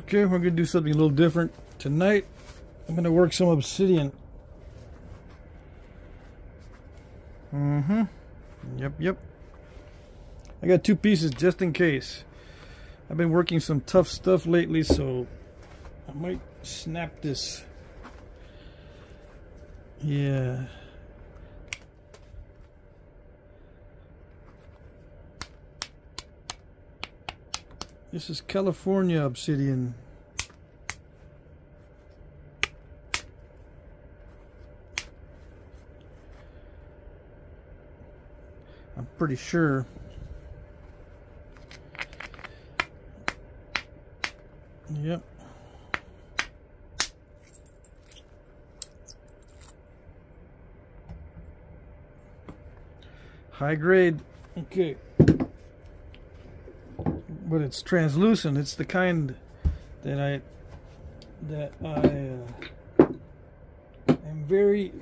Okay, we're gonna do something a little different tonight. I'm gonna work some obsidian. Yep. I got 2 pieces just in case. I've been working some tough stuff lately, so I might snap this. Yeah. This is California obsidian. I'm pretty sure. Yep. High grade. Okay. But it's translucent. It's the kind that I am very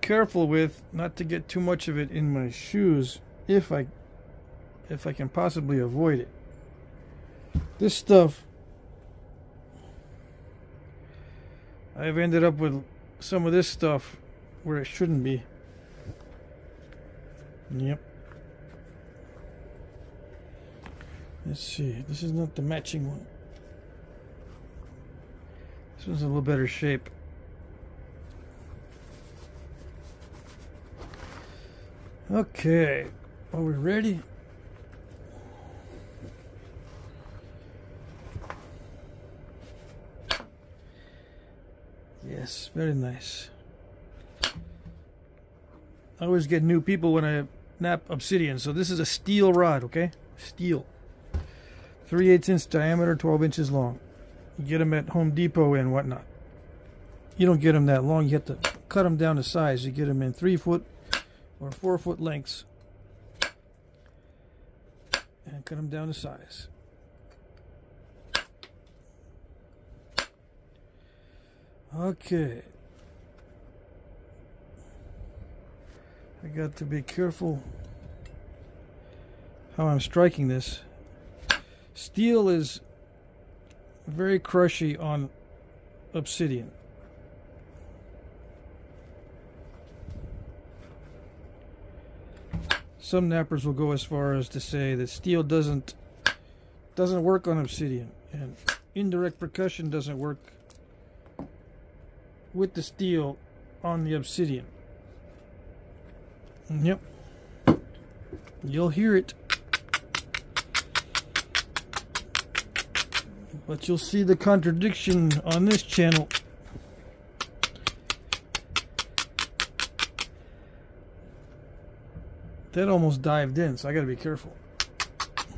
careful with not to get too much of it in my shoes if I can possibly avoid it. This stuff, I've ended up with some of this stuff where it shouldn't be. Yep. Let's see. This is not the matching one. This one's a little better shape. Okay. Are we ready? Yes, very nice. I always get new people when I knap obsidian. So this is a steel rod, okay? Steel. 3/8 inch diameter, 12 inches long. You get them at Home Depot and whatnot. You don't get them that long. You have to cut them down to size. You get them in 3 foot or 4 foot lengths. And cut them down to size. Okay. I got to be careful how I'm striking this. Steel is very crushy on obsidian. Some knappers will go as far as to say that steel doesn't work on obsidian, and indirect percussion doesn't work with the steel on the obsidian. Yep. You'll hear it. But you'll see the contradiction on this channel. That almost dived in, so I gotta be careful.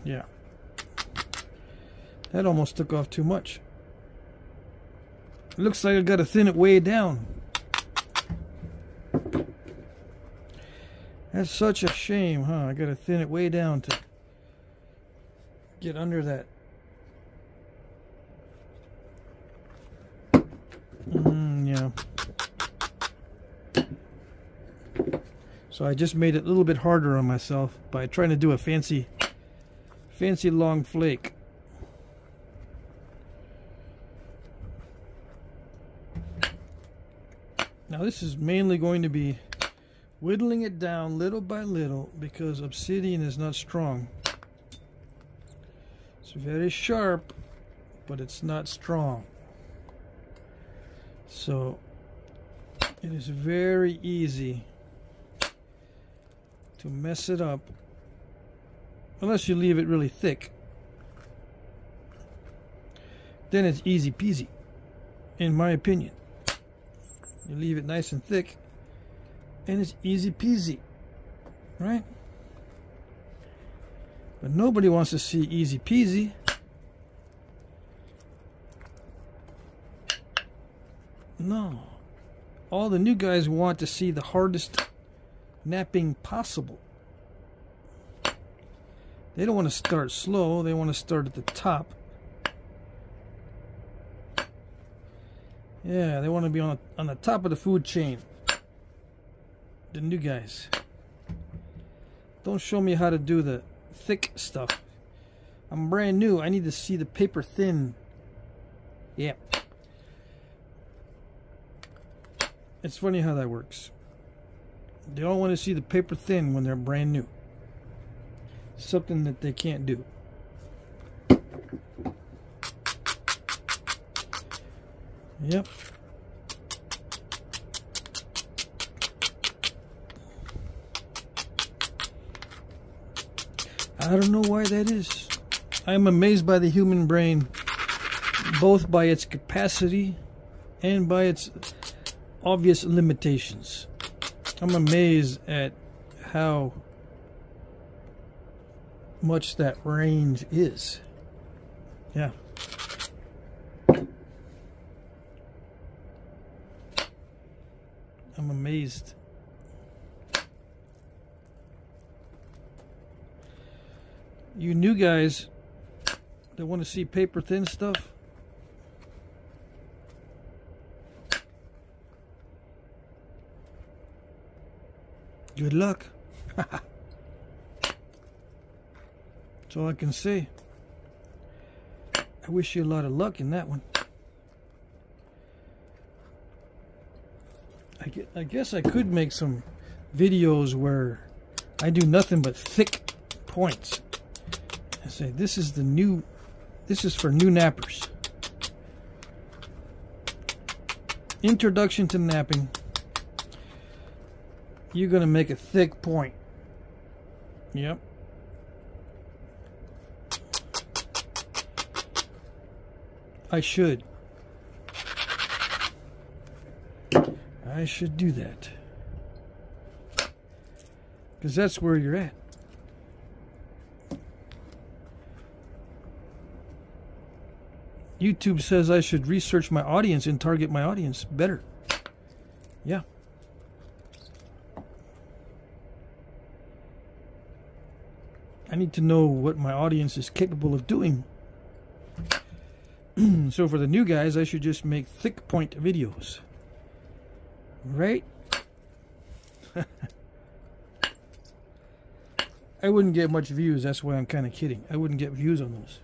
Yeah. That almost took off too much. It looks like I gotta thin it way down. That's such a shame, huh? I gotta thin it way down to get under that. Yeah. So I just made it a little bit harder on myself by trying to do a fancy long flake. Now this is mainly going to be whittling it down little by little because obsidian is not strong. It's very sharp, but it's not strong. So it is very easy to mess it up unless you leave it really thick. Then it's easy peasy, in my opinion. You leave it nice and thick and it's easy peasy, right? But nobody wants to see easy peasy. No. All the new guys want to see the hardest knapping possible. They don't want to start slow. They want to start at the top. Yeah, they want to be on the top of the food chain. The new guys. Don't show me how to do the thick stuff. I'm brand new. I need to see the paper thin Yeah. It's funny how that works. They don't want to see the paper thin when they're brand new. Something that they can't do. Yep. I don't know why that is. I'm amazed by the human brain, both by its capacity and by its obvious limitations. I'm amazed at how much that range is. Yeah. I'm amazed. You new guys that want to see paper thin stuff, good luck. That's all I can say. I wish you a lot of luck in that one. I guess I could make some videos where I do nothing but thick points. I say this is for new nappers. Introduction to napping. You're gonna make a thick point. Yep. I should do that. Because that's where you're at. YouTube says I should research my audience and target my audience better. Yeah. I need to know what my audience is capable of doing. So for the new guys, I should just make thick point videos. Right? I wouldn't get much views. That's why I'm kind of kidding. I wouldn't get views on those.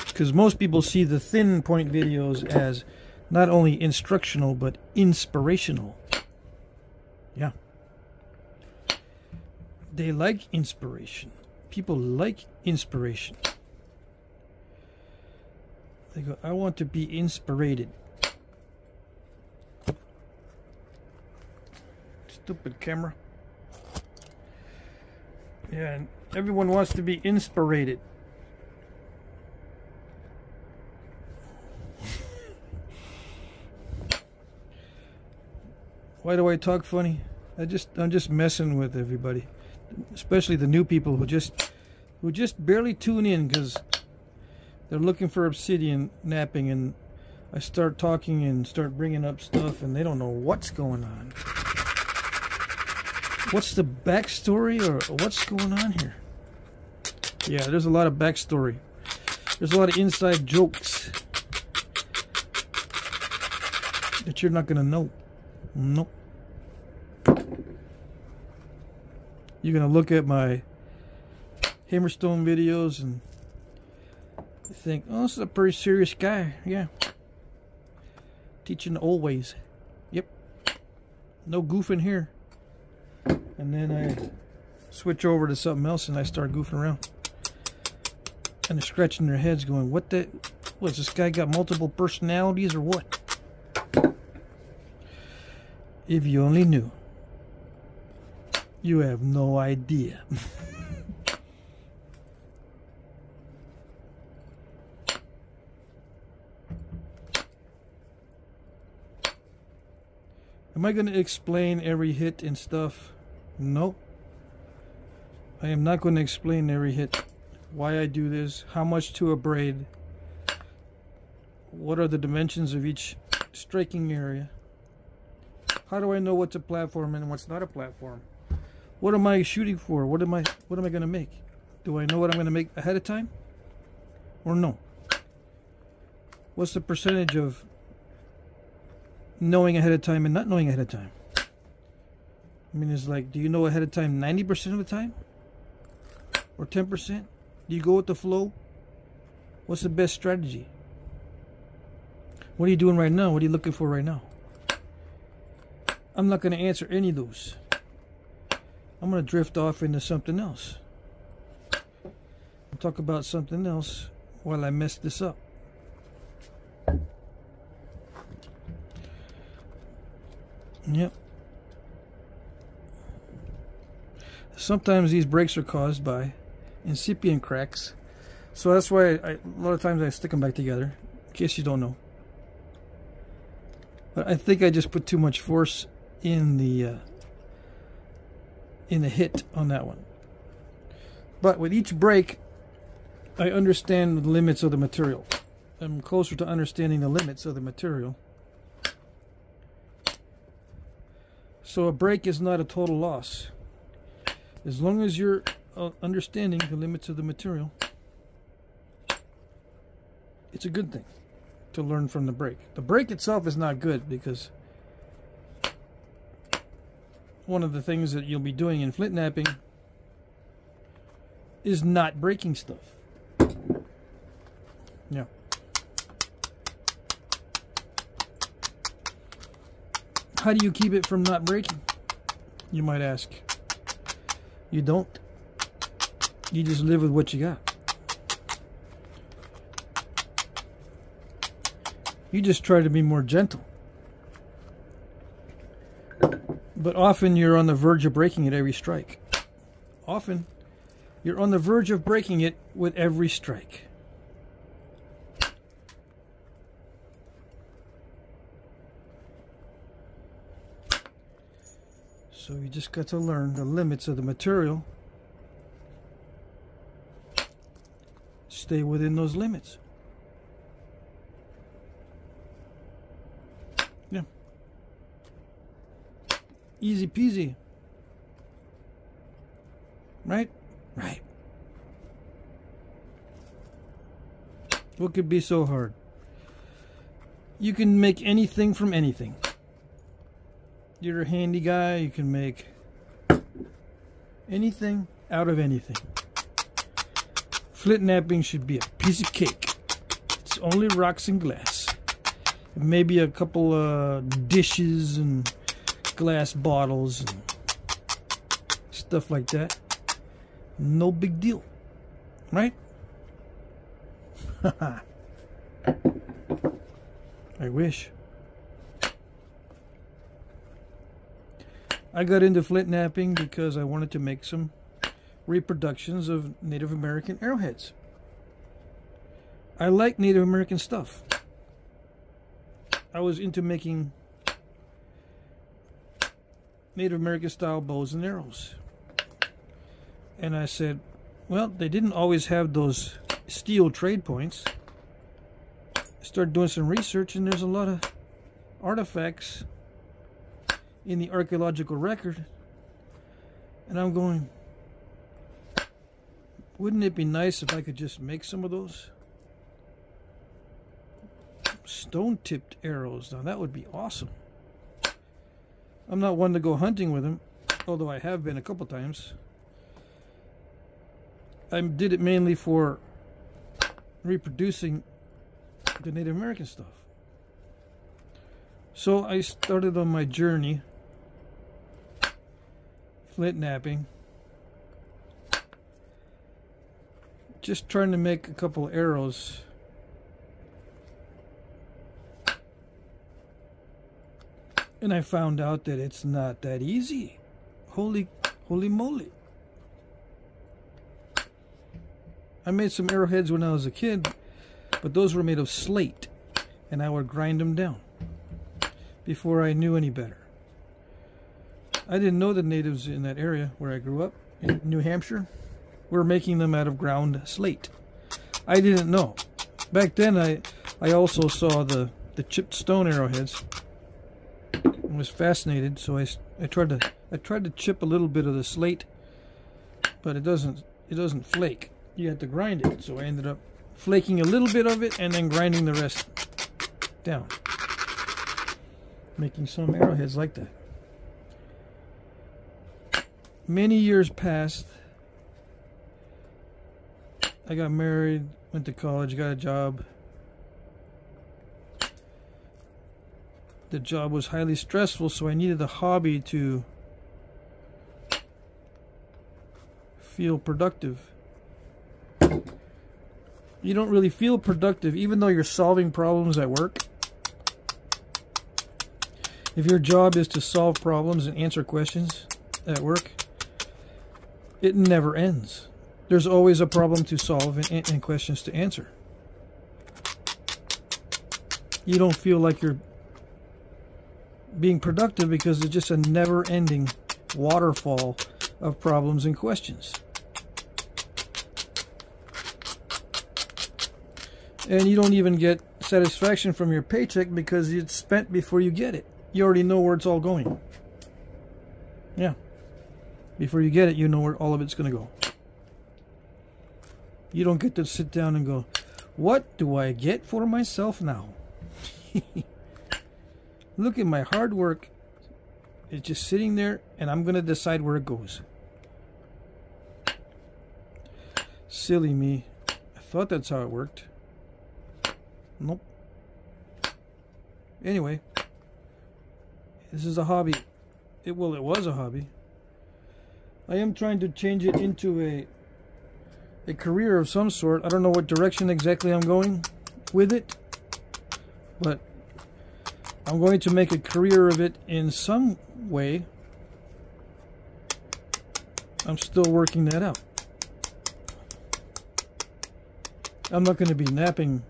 Because most people see the thin point videos as not only instructional, but inspirational. Yeah. They like inspiration. People like inspiration. They go, I want to be inspirated. Stupid camera. Yeah, and everyone wants to be inspirated. Why do I talk funny? I'm just messing with everybody, especially the new people who just barely tune in because they're looking for obsidian napping, and I start talking and start bringing up stuff, and they don't know what's going on. What's the backstory, or what's going on here? Yeah, there's a lot of backstory. There's a lot of inside jokes that you're not gonna know. Nope. You're gonna look at my Hornstone videos and think, oh, this is a pretty serious guy. Yeah. Teaching the old ways. Yep. No goofing here. And then I switch over to something else and I start goofing around. And they're scratching their heads going, what's this guy got multiple personalities or what? If you only knew. You have no idea. Am I going to explain every hit and stuff? No. I am not going to explain every hit. Why I do this, how much to abrade, what are the dimensions of each striking area. How do I know what's a platform and what's not a platform? What am I shooting for? What am I going to make? Do I know what I'm going to make ahead of time? Or no? What's the percentage of knowing ahead of time and not knowing ahead of time? I mean, it's like, do you know ahead of time 90% of the time? Or 10%? Do you go with the flow? What's the best strategy? What are you doing right now? What are you looking for right now? I'm not going to answer any of those. I'm going to drift off into something else. I'll talk about something else while I mess this up. Yep. Sometimes these breaks are caused by incipient cracks. So that's why a lot of times I stick them back together, in case you don't know. But I think I just put too much force in the hit on that one. But with each break, I understand the limits of the material. I'm closer to understanding the limits of the material. So a break is not a total loss. As long as you're understanding the limits of the material, it's a good thing to learn from the break. The break itself is not good, because one of the things that you'll be doing in flint knapping is not breaking stuff. Yeah. How do you keep it from not breaking? You might ask. You don't. You just live with what you got. You just try to be more gentle. But often you're on the verge of breaking it every strike. Often you're on the verge of breaking it with every strike. So you just got to learn the limits of the material. Stay within those limits. Yeah. Easy peasy. Right? Right. What could be so hard? You can make anything from anything. You're a handy guy, you can make anything out of anything. Flint knapping should be a piece of cake. It's only rocks and glass. Maybe a couple dishes and glass bottles and stuff like that. No big deal. Right? I wish. I got into flint knapping because I wanted to make some reproductions of Native American arrowheads. I like Native American stuff. I was into making Native American style bows and arrows. And I said, well, they didn't always have those steel trade points. I started doing some research, and there's a lot of artifacts in the archaeological record, and I'm going, wouldn't it be nice if I could just make some of those stone-tipped arrows? Now that would be awesome. I'm not one to go hunting with them, although I have been a couple times. I did it mainly for reproducing the Native American stuff. So I started on my journey flint knapping, just trying to make a couple arrows. And I found out that it's not that easy. Holy moly. I made some arrowheads when I was a kid, but those were made of slate, and I would grind them down before I knew any better. I didn't know the natives in that area where I grew up, in New Hampshire, were making them out of ground slate. I didn't know. Back then, I also saw the chipped stone arrowheads and was fascinated. So I tried to chip a little bit of the slate, but it doesn't flake. You have to grind it. So I ended up flaking a little bit of it and then grinding the rest down, making some arrowheads like that. Many years passed, I got married, went to college, got a job. The job was highly stressful, so I needed a hobby to feel productive. You don't really feel productive even though you're solving problems at work. If your job is to solve problems and answer questions at work, it never ends. There's always a problem to solve and questions to answer. You don't feel like you're being productive because it's just a never-ending waterfall of problems and questions. And you don't even get satisfaction from your paycheck because it's spent before you get it. You already know where it's all going. Yeah. Before you get it, you know where all of it's going to go. You don't get to sit down and go, what do I get for myself now? Look at my hard work. It's just sitting there, and I'm going to decide where it goes. Silly me. I thought that's how it worked. Nope. Anyway, this is a hobby. It was a hobby. I am trying to change it into a career of some sort. I don't know what direction exactly I'm going with it, but I'm going to make a career of it in some way. I'm still working that out. I'm not going to be napping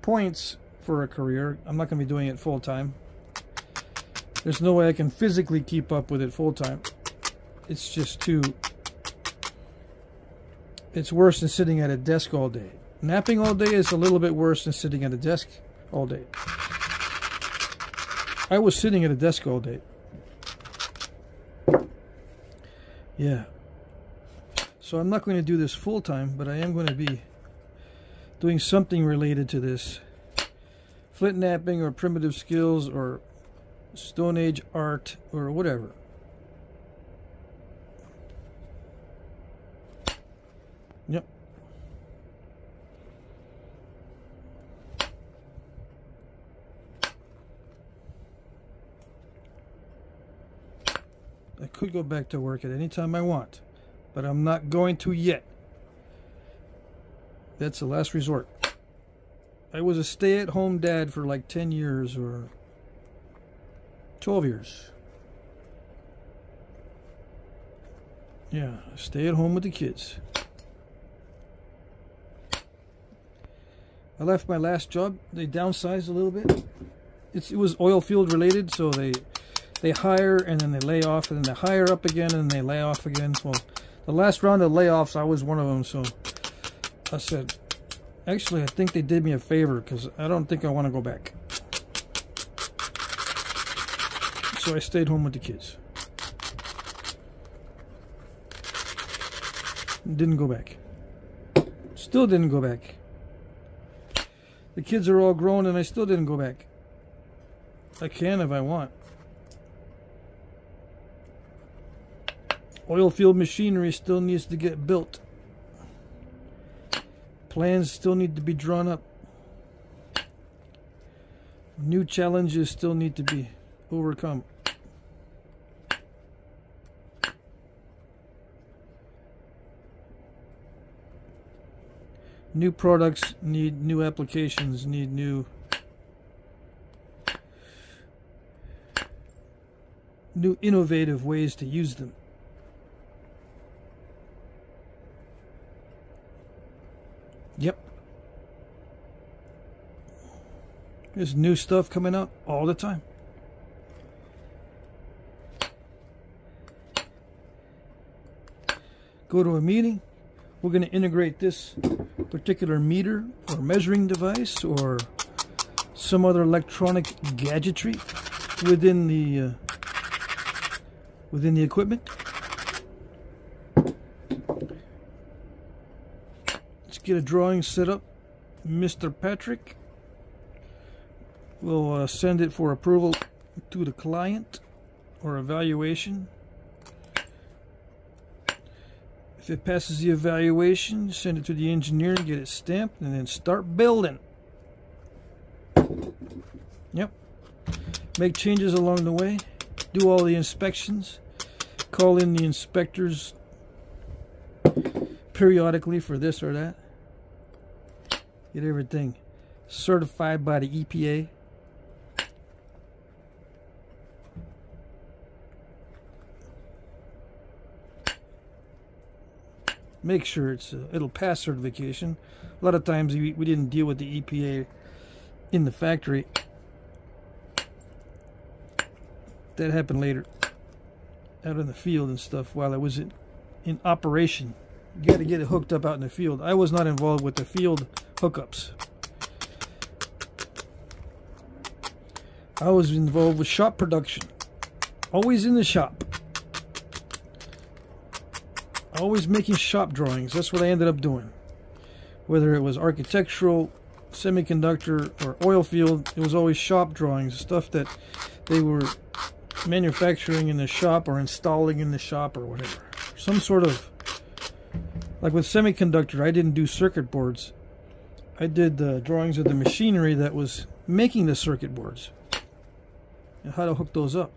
points for a career. I'm not going to be doing it full time. There's no way I can physically keep up with it full time. It's just too... It's worse than sitting at a desk all day. Napping all day is a little bit worse than sitting at a desk all day. I was sitting at a desk all day. Yeah. So I'm not going to do this full time, but I am going to be doing something related to this. Flintknapping or primitive skills or Stone Age art or whatever. Yep. I could go back to work at any time I want, but I'm not going to yet. That's the last resort. I was a stay-at-home dad for like 10 years or 12 years. Yeah, stay at home with the kids. I left my last job. They downsized a little bit. It was oil field related, so they hire and then they lay off and then they hire up again and they lay off again. Well, the last round of layoffs, I was one of them, so I said, actually, I think they did me a favor because I don't think I want to go back. So I stayed home with the kids. Didn't go back. Still didn't go back. The kids are all grown and I still didn't go back. I can if I want. Oil field machinery still needs to get built. Plans still need to be drawn up. New challenges still need to be overcome. New products need new applications, need new innovative ways to use them. Yep. There's new stuff coming out all the time. Go to a meeting. We're going to integrate this particular meter or measuring device or some other electronic gadgetry within the equipment. Let's get a drawing set up. Mr. Patrick will send it for approval to the client or evaluation. If it passes the evaluation, send it to the engineer, get it stamped, and then start building. Yep. Make changes along the way. Do all the inspections. Call in the inspectors periodically for this or that. Get everything certified by the EPA. Make sure it'll pass certification. A lot of times we didn't deal with the EPA in the factory. That happened later, out in the field and stuff, while it was in operation. You got to get it hooked up out in the field. I was not involved with the field hookups. I was involved with shop production. Always in the shop. Always making shop drawings. That's what I ended up doing. Whether it was architectural, semiconductor, or oil field, it was always shop drawings. Stuff that they were manufacturing in the shop or installing in the shop or whatever. Some sort of, like with semiconductor, I didn't do circuit boards. I did the drawings of the machinery that was making the circuit boards and how to hook those up.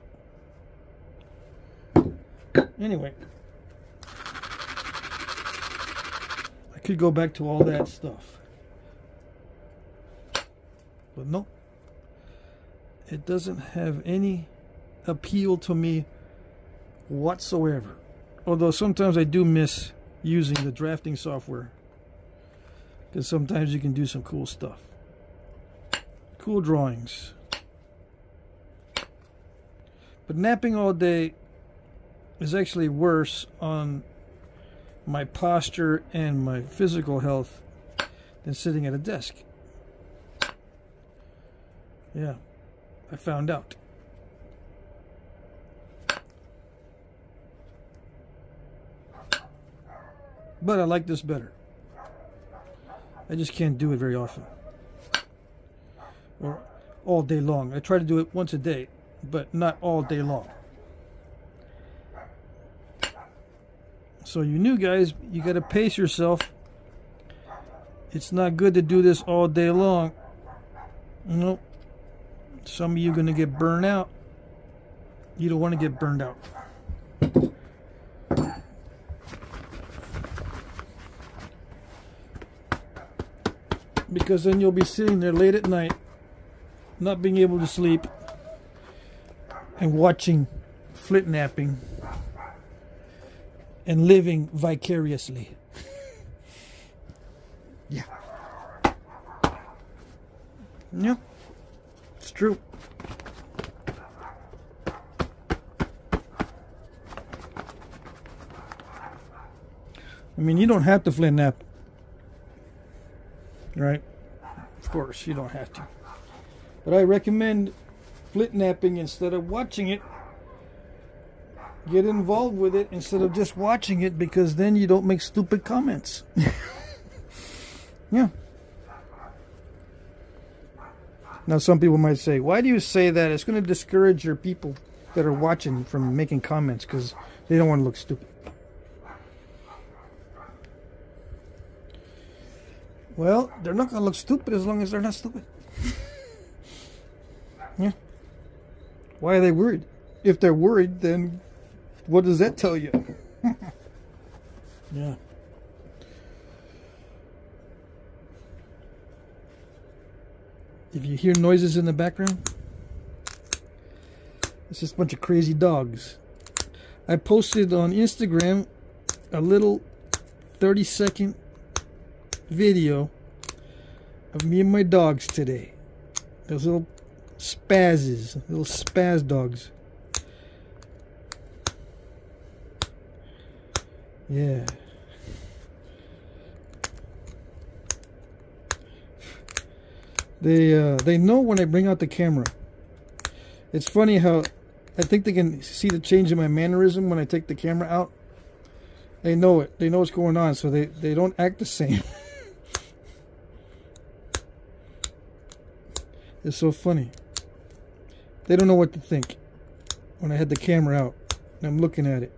Anyway, I could go back to all that stuff, but no, it doesn't have any appeal to me whatsoever. Although sometimes I do miss using the drafting software, because sometimes you can do some cool stuff, cool drawings. But napping all day is actually worse on my posture and my physical health than sitting at a desk. Yeah, I found out. But I like this better. I just can't do it very often, or all day long. I try to do it once a day, but not all day long. So you new guys, you got to pace yourself. It's not good to do this all day long. You know, some of you are going to get burned out. You don't want to get burned out. Because then you'll be sitting there late at night, not being able to sleep, and watching Flintknapping and living vicariously. Yeah. Yeah. It's true. I mean, you don't have to Flintknap. Right? Of course, you don't have to. But I recommend Flintknapping instead of watching it. Get involved with it instead of just watching it, because then you don't make stupid comments. Yeah. Now some people might say, why do you say that? It's going to discourage your people that are watching from making comments because they don't want to look stupid. Well, they're not going to look stupid as long as they're not stupid. Yeah. Why are they worried? If they're worried, then what does that tell you? Yeah. If you hear noises in the background, it's just a bunch of crazy dogs. I posted on Instagram a little 30-second video of me and my dogs today. Those little spazzes, little spaz dogs. Yeah. They know when I bring out the camera. It's funny how I think they can see the change in my mannerism when I take the camera out. They know it. They know what's going on, so they don't act the same. It's so funny. They don't know what to think when I had the camera out and I'm looking at it.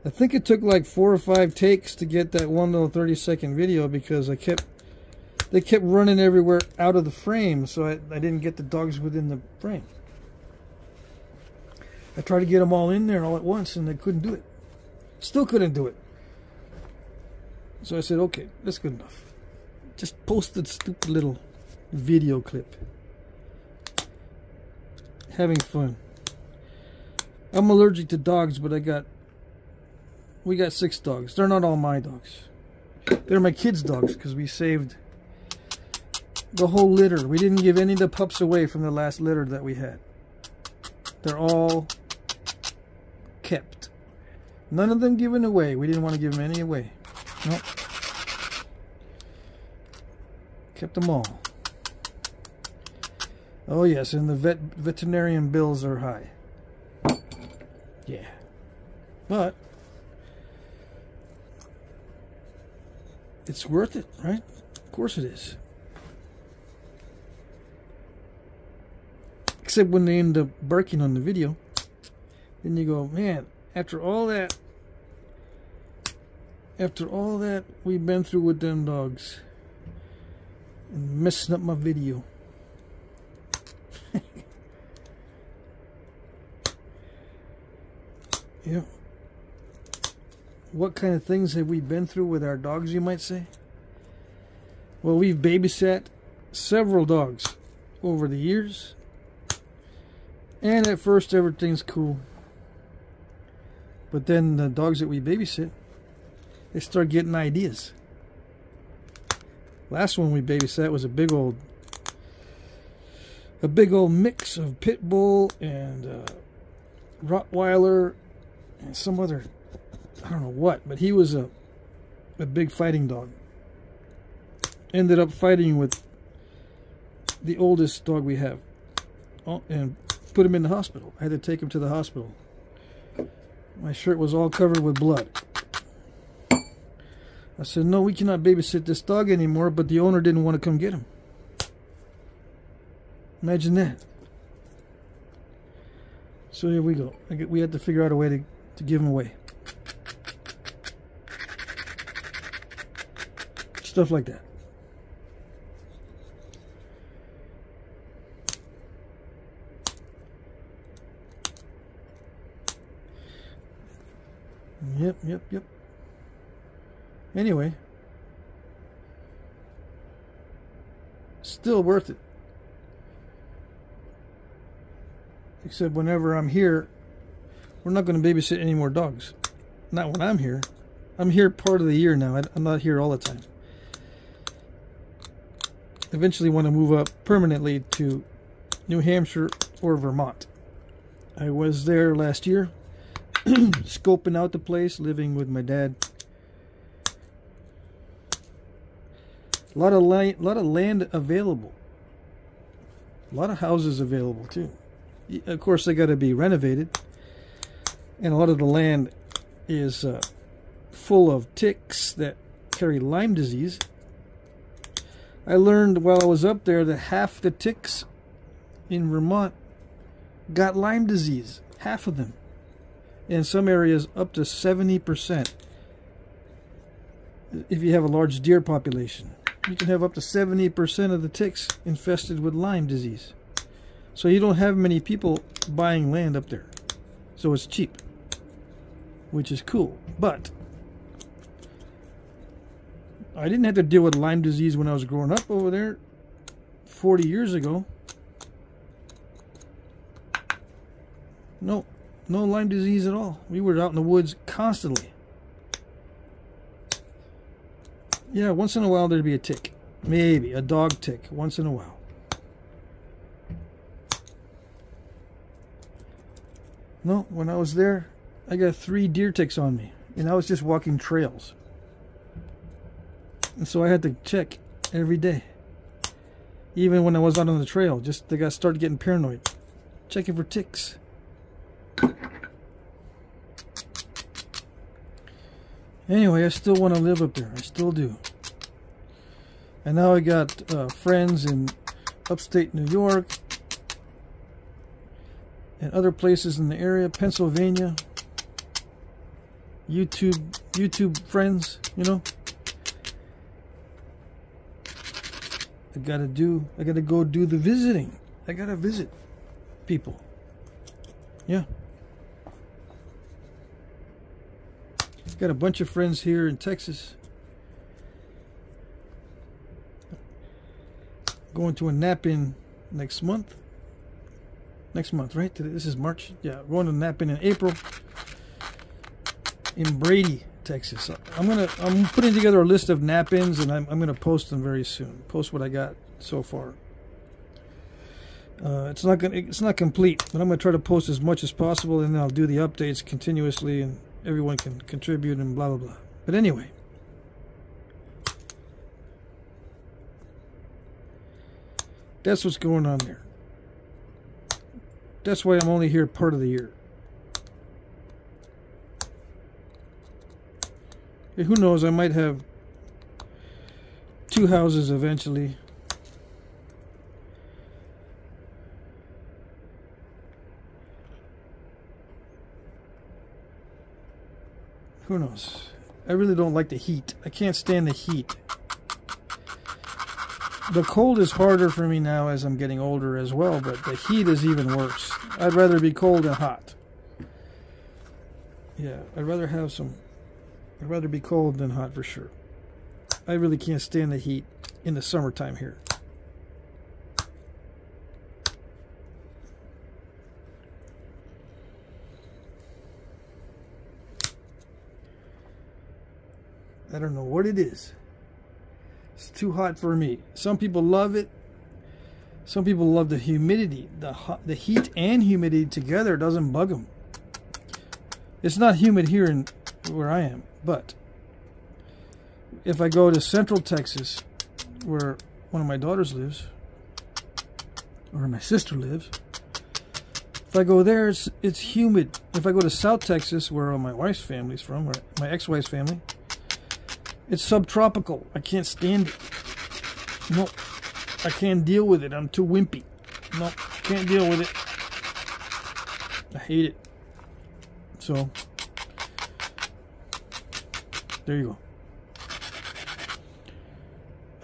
I think it took like 4 or 5 takes to get that one little 30-second video because they kept running everywhere out of the frame, so I didn't get the dogs within the frame. I tried to get them all in there all at once, and I couldn't do it. Still couldn't do it. So I said, okay, that's good enough. Just post the stupid little video clip. Having fun. I'm allergic to dogs, but we got 6 dogs. They're not all my dogs. They're my kids' dogs because we saved the whole litter. We didn't give any of the pups away from the last litter that we had. They're all kept. None of them given away. We didn't want to give them any away. Nope. Kept them all. Oh yes, and the veterinarian bills are high. Yeah. But it's worth it, right? Of course it is. Except when they end up barking on the video. Then you go, man, after all that we've been through with them dogs and messing up my video. Yeah. What kind of things have we been through with our dogs, you might say? Well, we've babysat several dogs over the years. And at first everything's cool. But then the dogs that we babysit, they start getting ideas. Last one we babysat was a big old mix of pit bull and Rottweiler and some other, I don't know what, but he was a big fighting dog. Ended up fighting with the oldest dog we have, and put him in the hospital. I had to take him to the hospital. My shirt was all covered with blood. I said, no, we cannot babysit this dog anymore, but the owner didn't want to come get him. Imagine that. So here we go. We had to figure out a way to give him away. Stuff like that. Yep. Anyway, still worth it. Except whenever I'm here, we're not going to babysit any more dogs. Not when I'm here. I'm here part of the year now. I'm not here all the time. Eventually want to move up permanently to New Hampshire or Vermont. I was there last year. Scoping out the place, living with my dad. A lot of land available. A lot of houses available too. Of course, they got to be renovated, and a lot of the land is full of ticks that carry Lyme disease. I learned while I was up there that half the ticks in Vermont got Lyme disease. Half of them. In some areas, up to 70%. If you have a large deer population, you can have up to 70% of the ticks infested with Lyme disease. So you don't have many people buying land up there. So it's cheap, which is cool. But I didn't have to deal with Lyme disease when I was growing up over there 40 years ago. No Lyme disease at all. We were out in the woods constantly. Yeah, once in a while there'd be a tick. Maybe a dog tick once in a while. No, when I was there, I got 3 deer ticks on me. And I was just walking trails. And so I had to check every day. Even when I was out on the trail, just they started getting paranoid. Checking for ticks. Anyway, I still want to live up there. I still do. And now I got friends in upstate New York and other places in the area, Pennsylvania, YouTube friends, you know. I gotta go do the visiting. I gotta visit people. Yeah. Got a bunch of friends here in Texas. Going to a nap-in next month. Next month, right? This is March. Yeah, going to nap-in April in Brady, Texas. I'm putting together a list of nap-ins, and I'm gonna post them very soon. Post what I got so far. It's not complete, but I'm gonna try to post as much as possible, and then I'll do the updates continuously, and everyone can contribute and blah blah blah. But anyway, that's what's going on there. That's why I'm only here part of the year. Hey, who knows, I might have 2 houses eventually. Who knows? I really don't like the heat. I can't stand the heat. The cold is harder for me now as I'm getting older as well, but the heat is even worse. I'd rather be cold than hot. Yeah, I'd rather be cold than hot for sure. I really can't stand the heat in the summertime here. I don't know what it is. It's too hot for me. Some people love it. Some people love the humidity. The heat and humidity together doesn't bug them. It's not humid here in where I am, but if I go to Central Texas, where one of my daughters lives, or my sister lives, if I go there, it's humid. If I go to South Texas, where my wife's family's from, where my ex-wife's family, it's subtropical. I can't stand it. No, I can't deal with it. I'm too wimpy. No, can't deal with it. I hate it. So, there you go.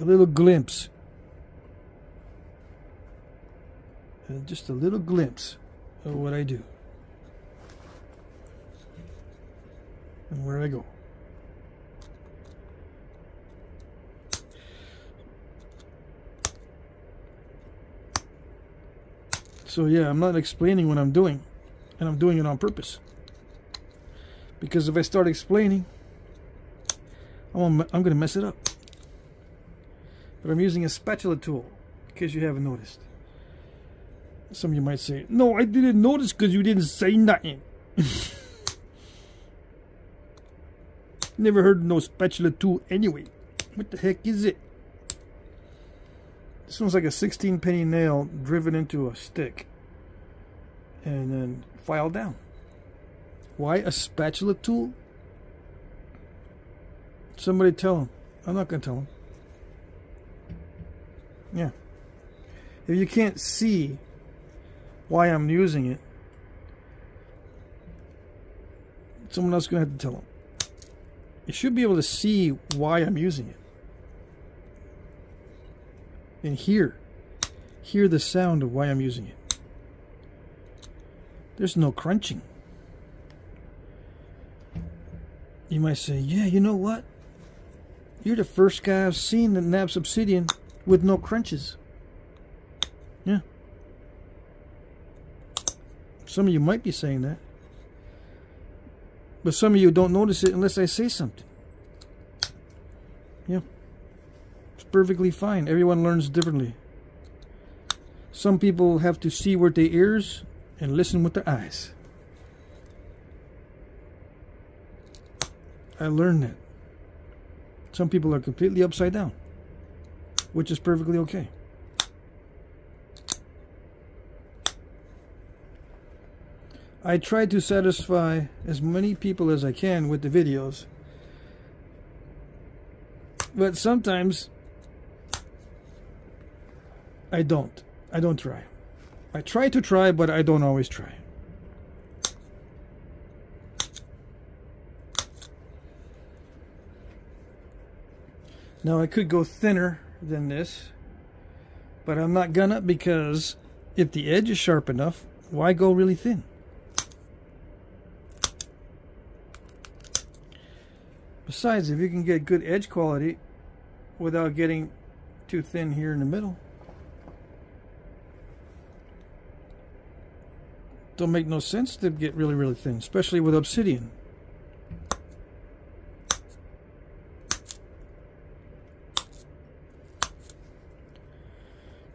A little glimpse. Just a little glimpse of what I do. And where I go. So yeah, I'm not explaining what I'm doing, and I'm doing it on purpose. Because if I start explaining, I'm going to mess it up. But I'm using a spatula tool, in case you haven't noticed. Some of you might say, no, I didn't notice because you didn't say nothing. Never heard of no spatula tool anyway. What the heck is it? This one's like a 16-penny nail driven into a stick and then filed down. Why a spatula tool? Somebody tell him. I'm not going to tell him. Yeah. If you can't see why I'm using it, someone else is going to have to tell him. You should be able to see why I'm using it. And hear the sound of why I'm using it. There's no crunching. You might say, yeah, you know what? You're the first guy I've seen that knaps obsidian with no crunches. Yeah. Some of you might be saying that. But some of you don't notice it unless I say something. Yeah. It's perfectly fine. Everyone learns differently. Some people have to see with their ears and listen with their eyes. I learned that. Some people are completely upside down, which is perfectly okay. I try to satisfy as many people as I can with the videos, but sometimes I don't try. I try to try, but I don't always try. Now I could go thinner than this, but I'm not gonna, because if the edge is sharp enough, why go really thin? Besides, if you can get good edge quality without getting too thin here in the middle, don't make no sense to get really, really thin, especially with obsidian.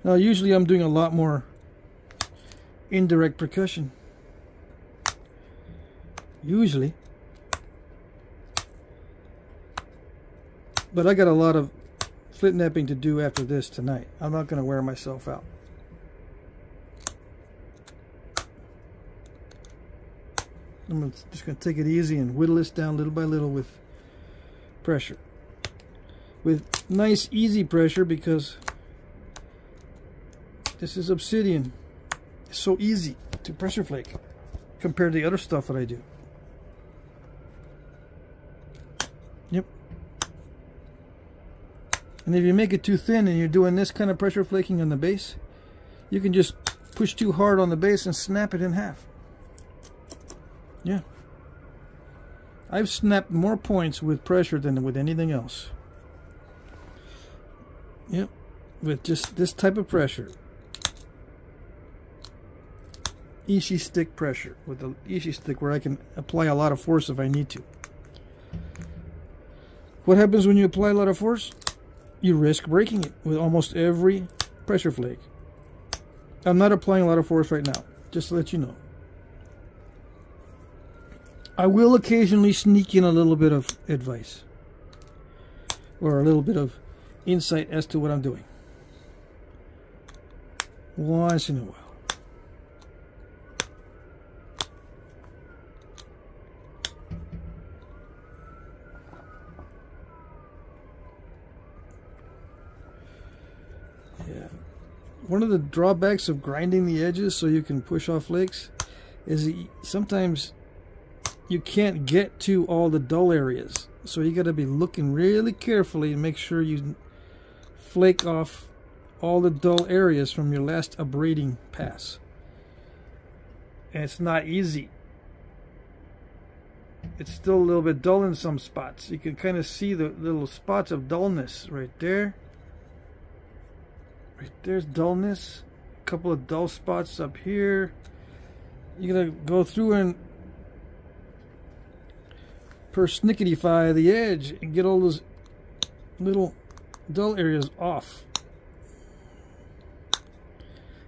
Now usually I'm doing a lot more indirect percussion. Usually. But I got a lot of Flintknapping to do after this tonight. I'm not going to wear myself out. I'm just going to take it easy and whittle this down little by little with pressure. With nice easy pressure, because this is obsidian. It's so easy to pressure flake compared to the other stuff that I do. Yep. And if you make it too thin and you're doing this kind of pressure flaking on the base, you can just push too hard on the base and snap it in half. Yeah. I've snapped more points with pressure than with anything else. Yep. With just this type of pressure. Ishi stick pressure. With the Ishi stick, where I can apply a lot of force if I need to. What happens when you apply a lot of force? You risk breaking it with almost every pressure flake. I'm not applying a lot of force right now, just to let you know. I will occasionally sneak in a little bit of advice, or a little bit of insight as to what I'm doing. Once in a while. Yeah. One of the drawbacks of grinding the edges so you can push off flakes is that sometimes you can't get to all the dull areas. So you got to be looking really carefully and make sure you flake off all the dull areas from your last abrading pass. And it's not easy. It's still a little bit dull in some spots. You can kind of see the little spots of dullness right there. Right there's dullness. A couple of dull spots up here. You gotta go through and persnickety-fy the edge and get all those little dull areas off.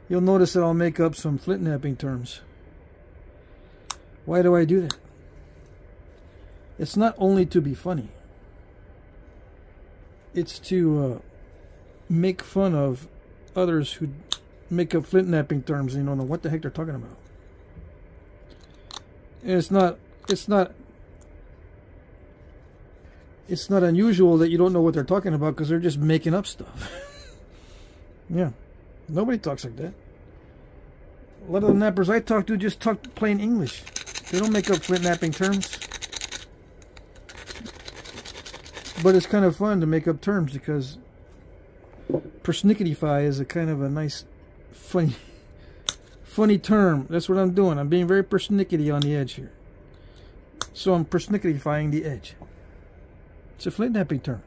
You'll notice that I'll make up some Flintknapping terms. Why do I do that? It's not only to be funny. It's to make fun of others who make up Flintknapping terms and you don't know what the heck they're talking about. And it's not unusual that you don't know what they're talking about, because they're just making up stuff. Yeah. Nobody talks like that. A lot of the nappers I talk to just talk plain English. They don't make up Flintknapping terms. But it's kind of fun to make up terms, because persnickety-fy is a kind of a nice, funny term. That's what I'm doing. I'm being very persnickety on the edge here. So I'm persnickety-fying the edge. It's a Flintknapping term.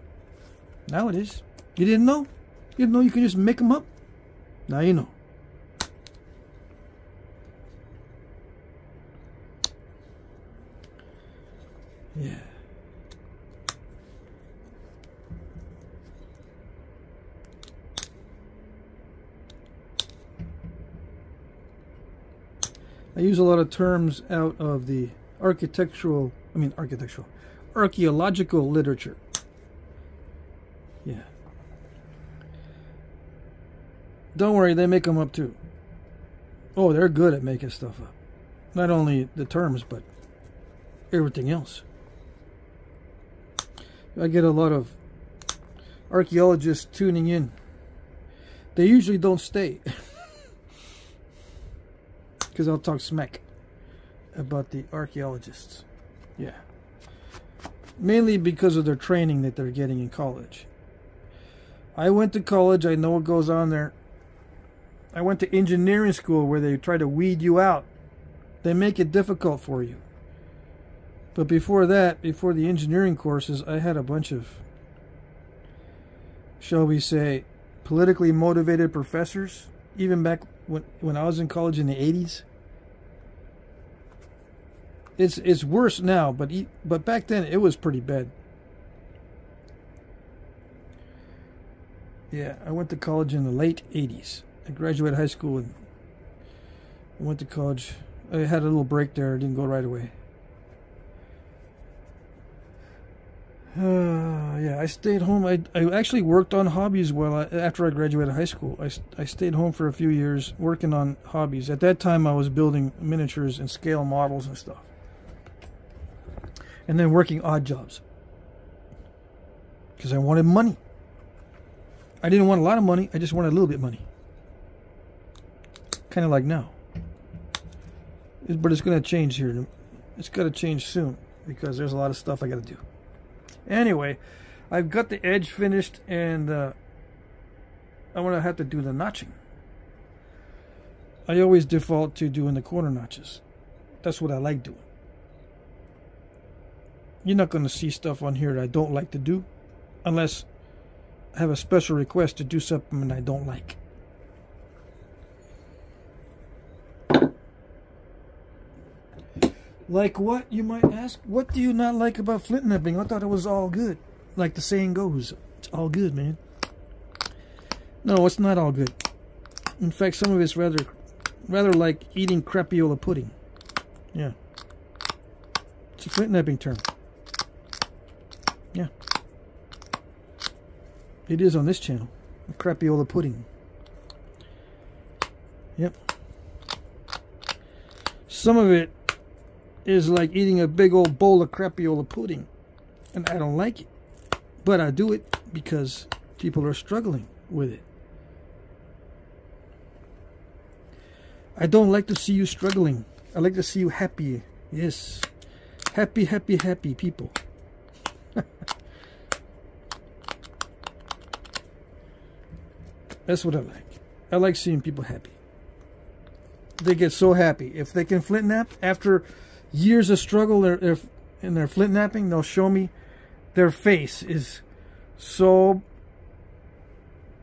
Now it is. You didn't know? You didn't know you can just make them up? Now you know. Yeah. I use a lot of terms out of the archaeological literature. Yeah. Don't worry, they make them up too. Oh, they're good at making stuff up. Not only the terms, but everything else. I get a lot of archaeologists tuning in. They usually don't stay. Because I'll talk smack about the archaeologists. Yeah. Mainly because of their training that they're getting in college. I went to college. I know what goes on there. I went to engineering school where they try to weed you out. They make it difficult for you. But before that, before the engineering courses, I had a bunch of, shall we say, politically motivated professors, even back when I was in college in the 80s. It's worse now, but back then it was pretty bad. Yeah, I went to college in the late 80s. I graduated high school and I went to college. I had a little break there. I didn't go right away. Yeah, I stayed home. I actually worked on hobbies after I graduated high school. I stayed home for a few years working on hobbies. At that time, I was building miniatures and scale models and stuff. And then working odd jobs. Because I wanted money. I didn't want a lot of money. I just wanted a little bit of money. Kind of like now. But it's going to change here. It's got to change soon. Because there's a lot of stuff I got to do. Anyway, I've got the edge finished. And I'm going to have to do the notching. I always default to doing the corner notches. That's what I like doing. You're not going to see stuff on here that I don't like to do. Unless I have a special request to do something I don't like. Like what, you might ask? What do you not like about Flintknapping? I thought it was all good. Like the saying goes, it's all good, man. No, it's not all good. In fact, some of it's rather like eating crapiola pudding. Yeah. It's a Flintknapping term. Yeah. It is on this channel. Crapiola pudding. Yep. Some of it is like eating a big old bowl of crapiola pudding. And I don't like it. But I do it because people are struggling with it. I don't like to see you struggling. I like to see you happy. Yes. Happy, happy, happy people. That's what I like. I like seeing people happy. They get so happy. If they can flint knap after years of struggle in their flint napping, they'll show me their face is so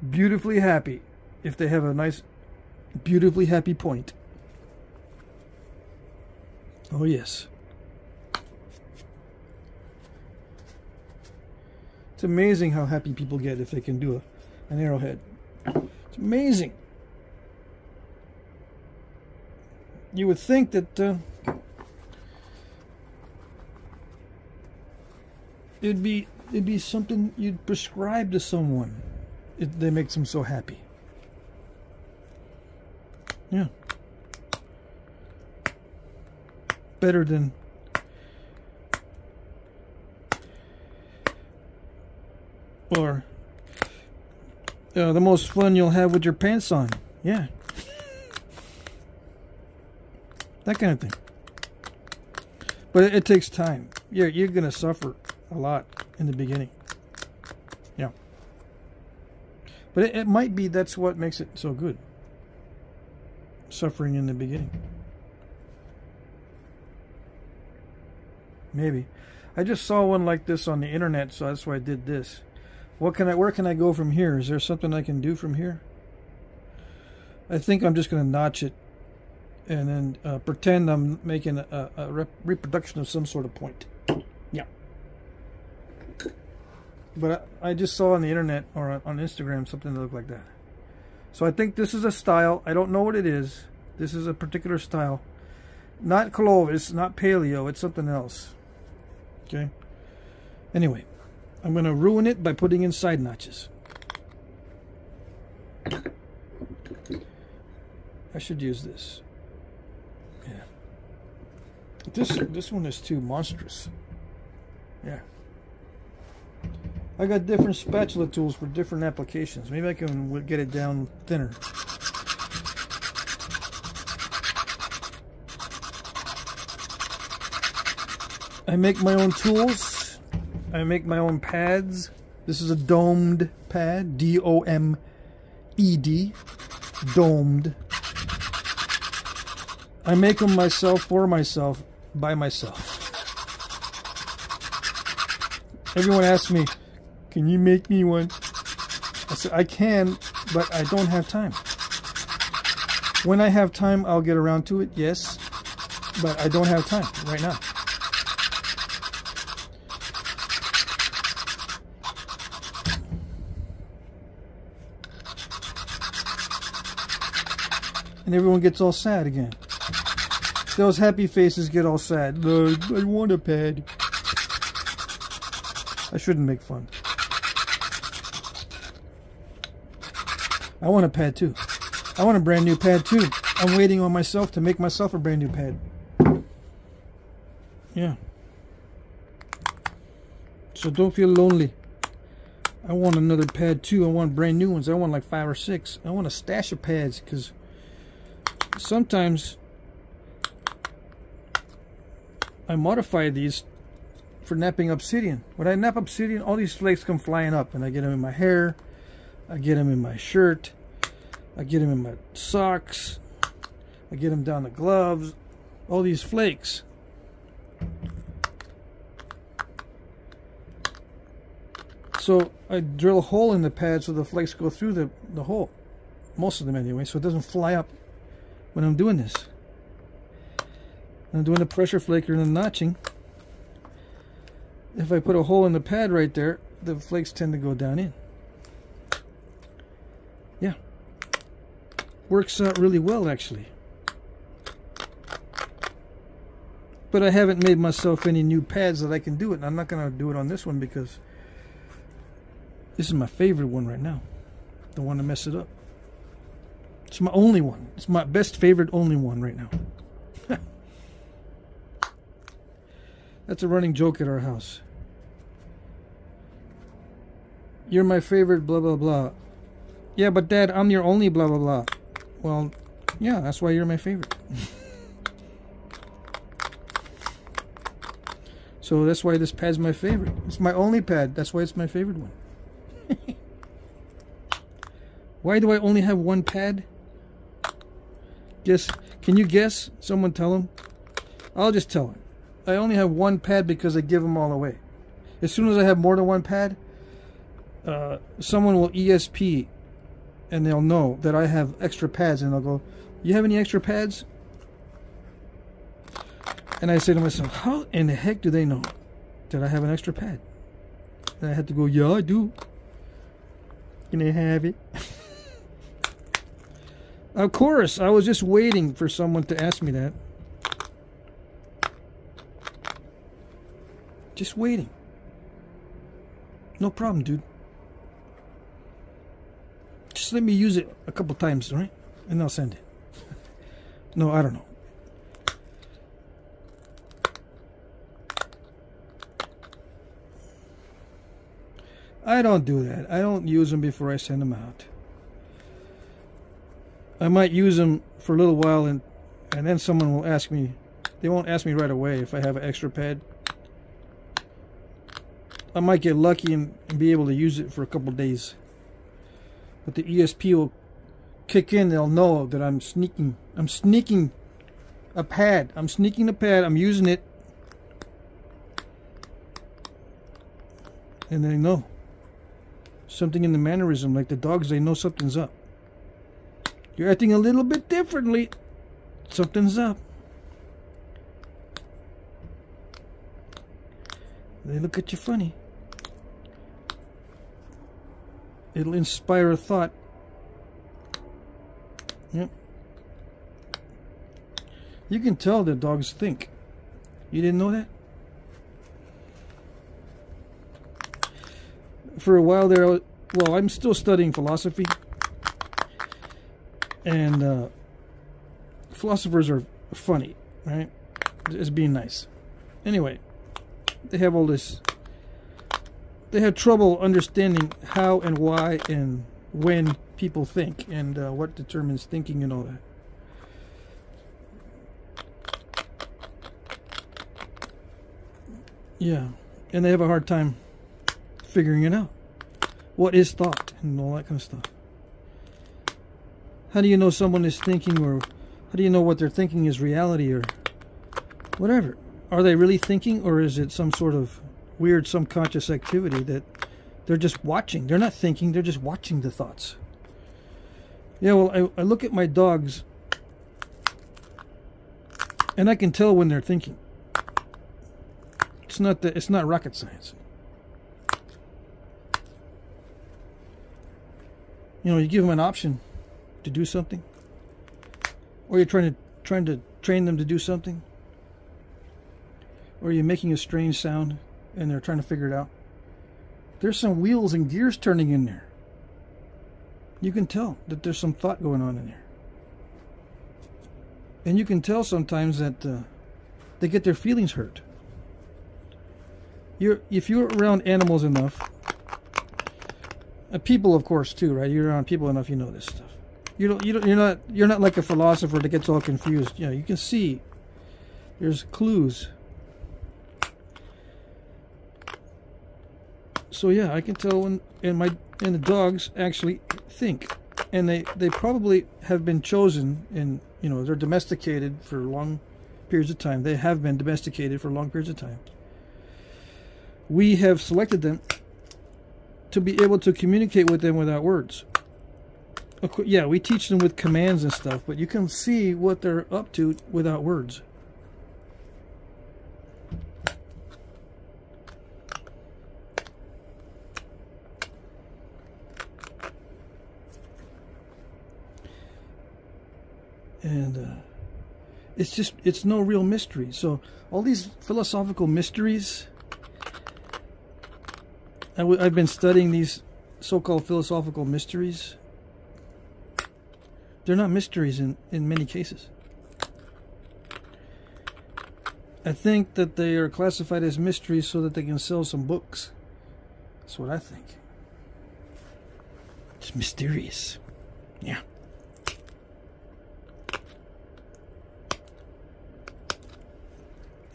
beautifully happy if they have a nice, beautifully happy point. Oh, yes. It's amazing how happy people get if they can do an arrowhead. It's amazing. You would think that it'd be something you'd prescribe to someone if they make them so happy. Yeah. Better than or the most fun you'll have with your pants on. Yeah. That kind of thing. But it takes time. You're going to suffer a lot in the beginning. Yeah. But it might be that's what makes it so good. Suffering in the beginning. Maybe. I just saw one like this on the internet, so that's why I did this. Where can I go from here? Is there something I can do from here? I think I'm just going to notch it and then pretend I'm making a reproduction of some sort of point. Yeah. But I just saw on the internet or on Instagram something that looked like that. So I think this is a style. I don't know what it is. This is a particular style. Not Clovis, not paleo. It's something else. Okay. Anyway. I'm going to ruin it by putting in side notches. I should use this. Yeah. This one is too monstrous. Yeah. I got different spatula tools for different applications. Maybe I can get it down thinner. I make my own tools. I make my own pads. This is a domed pad, D-O-M-E-D, domed. I make them myself, for myself, by myself. Everyone asks me, can you make me one? I said, I can, but I don't have time. When I have time, I'll get around to it, yes, but I don't have time right now. And everyone gets all sad again. Those happy faces get all sad. I want a pad. I shouldn't make fun. I want a pad too. I want a brand new pad too. I'm waiting on myself to make myself a brand new pad. Yeah. So don't feel lonely. I want another pad too. I want brand new ones. I want like 5 or 6. I want a stash of pads because sometimes I modify these for knapping obsidian. When I knap obsidian, all these flakes come flying up, and I get them in my hair, I get them in my shirt, I get them in my socks, I get them down the gloves, all these flakes. So I drill a hole in the pad so the flakes go through the hole, most of them anyway, so it doesn't fly up when I'm doing this. When I'm doing the pressure flaker and the notching, if I put a hole in the pad right there, the flakes tend to go down in. Yeah. Works out really well, actually. But I haven't made myself any new pads that I can do it. And I'm not going to do it on this one because this is my favorite one right now. Don't want to mess it up. It's my only one. It's my best favorite only one right now. That's a running joke at our house. You're my favorite blah blah blah. Yeah, but Dad, I'm your only blah blah blah. Well, yeah, that's why you're my favorite. So that's why this pad's my favorite. It's my only pad. That's why it's my favorite one. Why do I only have one pad? Guess. Can you guess? Someone tell him. I'll just tell him. I only have one pad because I give them all away. As soon as I have more than one pad, someone will ESP and they'll know that I have extra pads, and they'll go, you have any extra pads? And I say to myself, how in the heck do they know that I have an extra pad? And I had to go, yeah, I do. Can I have it? Of course, I was just waiting for someone to ask me that. Just waiting. No problem, dude. Just let me use it a couple times, all right? And I'll send it. No, I don't know. I don't do that. I don't use them before I send them out. I might use them for a little while, and then someone will ask me. They won't ask me right away if I have an extra pad. I might get lucky and be able to use it for a couple days. But the ESP will kick in. They'll know that I'm sneaking. I'm sneaking a pad. I'm sneaking a pad. I'm using it. And they know. Something in the mannerism, like the dogs, they know something's up. You're acting a little bit differently. Something's up. They look at you funny. It'll inspire a thought. Yep. You can tell that dogs think. You didn't know that? For a while there, well, I'm still studying philosophy. And philosophers are funny, right? It's being nice. Anyway, they have all this. They have trouble understanding how and why and when people think, and what determines thinking and all that. Yeah, and they have a hard time figuring it out. what is thought and all that kind of stuff. How do you know someone is thinking, or how do you know what they're thinking is reality or whatever? Are they really thinking, or is it some sort of weird subconscious activity that they're just watching? They're not thinking, they're just watching the thoughts. Yeah, well, I look at my dogs and I can tell when they're thinking. It's not rocket science. You know, you give them an option to do something, or you're trying to train them to do something, or you're making a strange sound and they're trying to figure it out. There's some wheels and gears turning in there. You can tell that there's some thought going on in there. And you can tell sometimes that they get their feelings hurt. If you're around animals enough, people of course too, right? You're around people enough, you know this stuff. You're not like a philosopher that gets all confused. You know, you can see there's clues. So yeah, I can tell when and the dogs actually think, and they probably have been chosen, and you know, they're domesticated for long periods of time. They have been domesticated for long periods of time. We have selected them to be able to communicate with them without words. Yeah, we teach them with commands and stuff, but you can see what they're up to without words. And it's no real mystery. So all these philosophical mysteries, I've been studying these so-called philosophical mysteries. They're not mysteries in many cases. I think that they are classified as mysteries so that they can sell some books. That's what I think. It's mysterious. Yeah.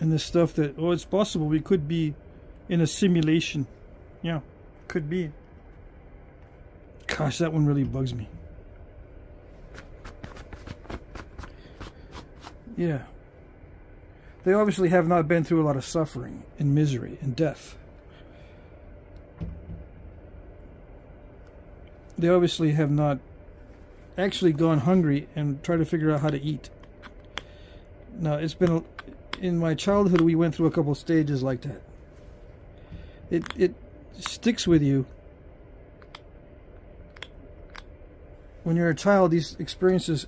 And this stuff that, oh, it's possible we could be in a simulation. Yeah, could be. Gosh, that one really bugs me. Yeah. They obviously have not been through a lot of suffering and misery and death. They obviously have not actually gone hungry and tried to figure out how to eat. Now, it's been in my childhood, we went through a couple stages like that. It sticks with you. When you're a child, these experiences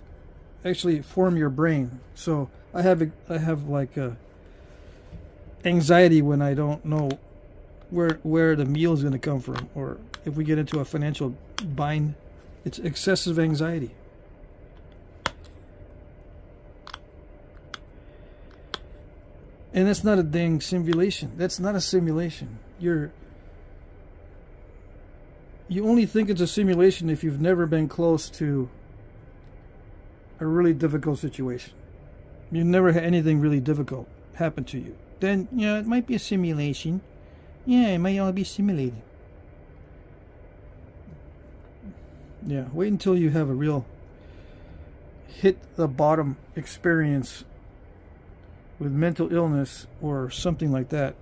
actually form your brain. So I have like anxiety when I don't know where the meal is going to come from, or if we get into a financial bind. It's excessive anxiety. And that's not a dang simulation. That's not a simulation. You only think it's a simulation if you've never been close to a really difficult situation. You've never had anything really difficult happen to you. Then, yeah, it might be a simulation. Yeah, it might all be simulated. Yeah, wait until you have a real hit the bottom experience with mental illness or something like that.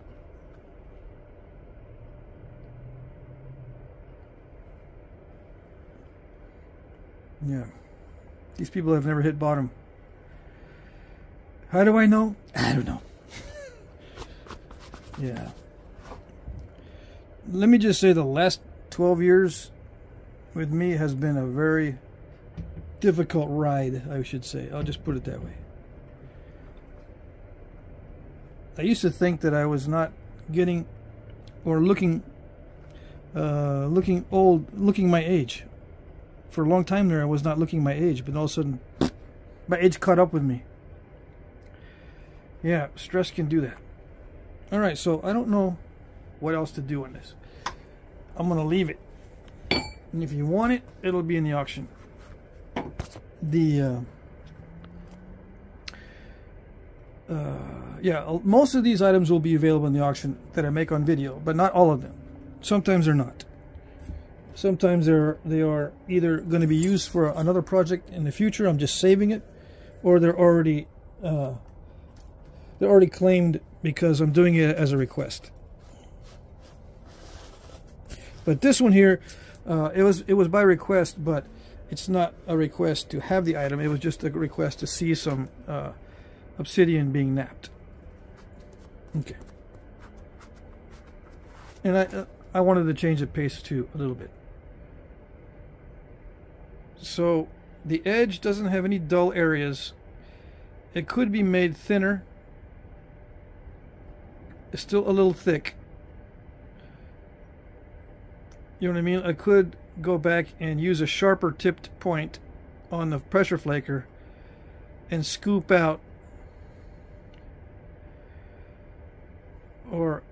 Yeah. These people have never hit bottom. How do I know? I don't know. Yeah. Let me just say the last 12 years with me has been a very difficult ride, I should say. I'll just put it that way. I used to think that I was not getting or looking old, looking my age. For a long time there, I was not looking my age, but all of a sudden, my age caught up with me. Yeah, stress can do that. All right, so I don't know what else to do on this. I'm going to leave it. And if you want it, it'll be in the auction. Yeah, most of these items will be available in the auction that I make on video, but not all of them. Sometimes they're not. Sometimes they are either going to be used for another project in the future. I'm just saving it, or they're already claimed because I'm doing it as a request. But this one here, it was by request, but it's not a request to have the item. It was just a request to see some obsidian being napped. Okay. And I wanted to change the pace too a little bit. So the edge doesn't have any dull areas. It could be made thinner. It's still a little thick. You know what I mean? I could go back and use a sharper tipped point on the pressure flaker and scoop out or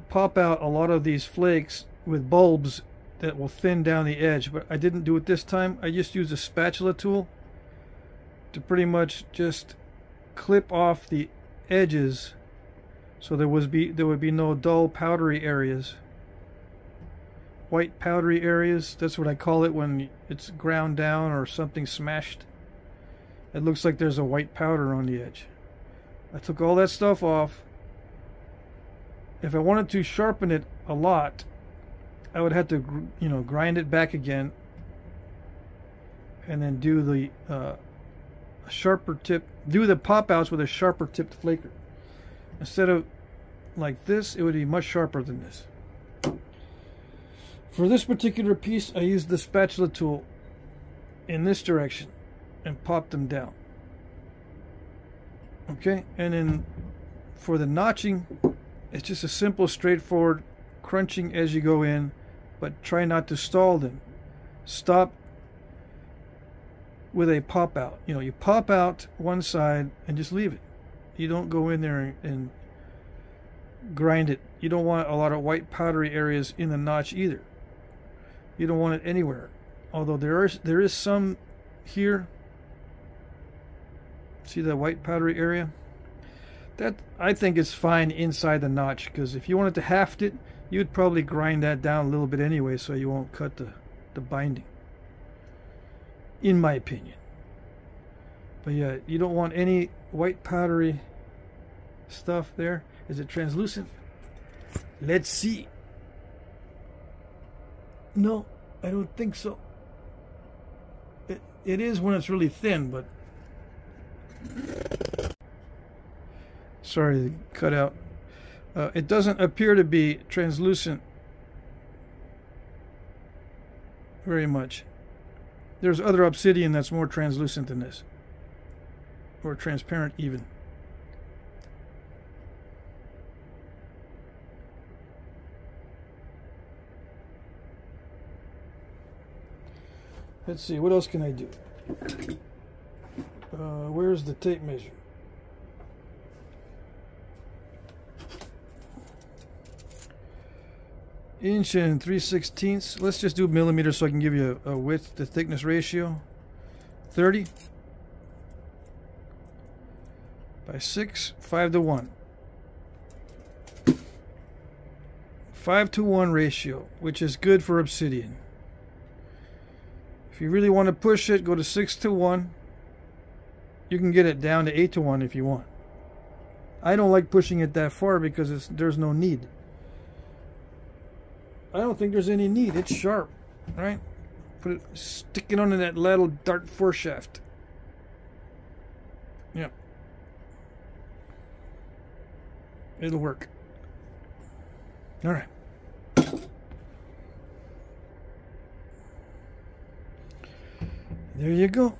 pop out a lot of these flakes with bulbs that will thin down the edge, but I didn't do it this time. I just used a spatula tool to pretty much just clip off the edges so there would be no dull powdery areas. White powdery areas, that's what I call it when it's ground down or something smashed. It looks like there's a white powder on the edge. I took all that stuff off. If I wanted to sharpen it a lot, I would have to, you know, grind it back again and then do the sharper tip, do the pop outs with a sharper tipped flaker. Instead of like this, it would be much sharper than this. For this particular piece, I used the spatula tool in this direction and popped them down. Okay, and then for the notching, it's just a simple, straightforward crunching as you go in, but try not to stall them. Stop with a pop out. You know, you pop out one side and just leave it. You don't go in there and grind it. You don't want a lot of white powdery areas in the notch either. You don't want it anywhere. Although there is some here. See that white powdery area? That, I think, is fine inside the notch, because if you wanted to haft it, you'd probably grind that down a little bit anyway, so you won't cut the binding, in my opinion. But yeah, you don't want any white powdery stuff there. Is it translucent? Let's see. No, I don't think so. It is when it's really thin, but sorry to cut out. It doesn't appear to be translucent very much. There's other obsidian that's more translucent than this, or transparent even. Let's see, what else can I do? Where's the tape measure? Inch and 3/16. Let's just do millimeters so I can give you a width to thickness ratio. 30 by 6, 5:1. 5:1 ratio, which is good for obsidian. If you really want to push it, go to 6:1. You can get it down to 8:1 if you want. I don't like pushing it that far because there's no need. I don't think there's any need. It's sharp, right? Stick it onto that little dart foreshaft. Yeah. It'll work. All right. There you go.